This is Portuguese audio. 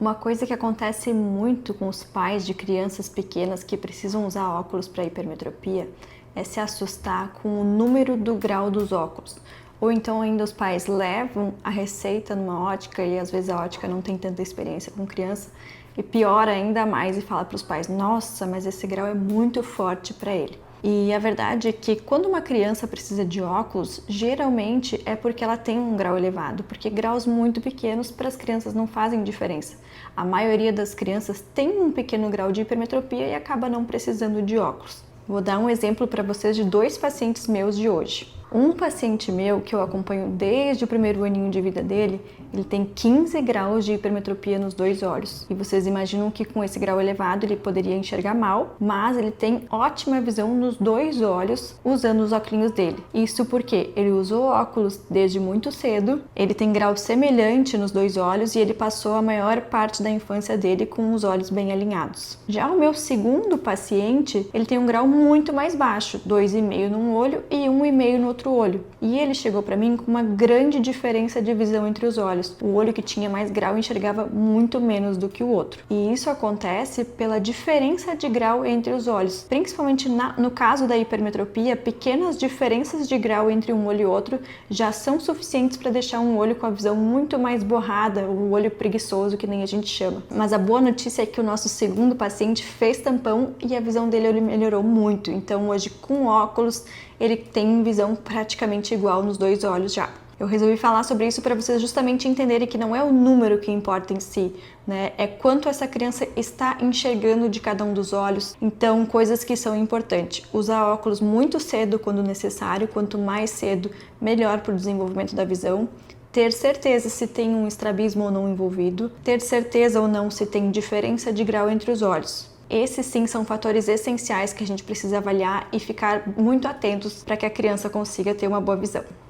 Uma coisa que acontece muito com os pais de crianças pequenas que precisam usar óculos para hipermetropia é se assustar com o número do grau dos óculos. Ou então ainda os pais levam a receita numa ótica e às vezes a ótica não tem tanta experiência com criança e piora ainda mais e fala para os pais: nossa, mas esse grau é muito forte para ele. E a verdade é que quando uma criança precisa de óculos, geralmente é porque ela tem um grau elevado, porque graus muito pequenos para as crianças não fazem diferença. A maioria das crianças tem um pequeno grau de hipermetropia e acaba não precisando de óculos. Vou dar um exemplo para vocês de 2 pacientes meus de hoje. Um paciente meu, que eu acompanho desde o primeiro aninho de vida dele, ele tem 15 graus de hipermetropia nos 2 olhos. E vocês imaginam que com esse grau elevado ele poderia enxergar mal, mas ele tem ótima visão nos 2 olhos usando os óculos dele. Isso porque ele usou óculos desde muito cedo, ele tem grau semelhante nos 2 olhos e ele passou a maior parte da infância dele com os olhos bem alinhados. Já o meu segundo paciente, ele tem um grau muito mais baixo, 2,5 num olho e 1,5 no outro olho. E ele chegou para mim com uma grande diferença de visão entre os olhos. O olho que tinha mais grau enxergava muito menos do que o outro. E isso acontece pela diferença de grau entre os olhos. Principalmente no caso da hipermetropia, pequenas diferenças de grau entre um olho e outro já são suficientes para deixar um olho com a visão muito mais borrada, o olho preguiçoso que nem a gente chama. Mas a boa notícia é que o nosso segundo paciente fez tampão e a visão dele melhorou muito. Então hoje com óculos ele tem visão praticamente igual nos 2 olhos já. Eu resolvi falar sobre isso para vocês justamente entenderem que não é o número que importa em si, né? É quanto essa criança está enxergando de cada um dos olhos. Então, coisas que são importantes. Usar óculos muito cedo quando necessário, quanto mais cedo, melhor para o desenvolvimento da visão. Ter certeza se tem um estrabismo ou não envolvido. Ter certeza ou não se tem diferença de grau entre os olhos. Esses sim são fatores essenciais que a gente precisa avaliar e ficar muito atentos para que a criança consiga ter uma boa visão.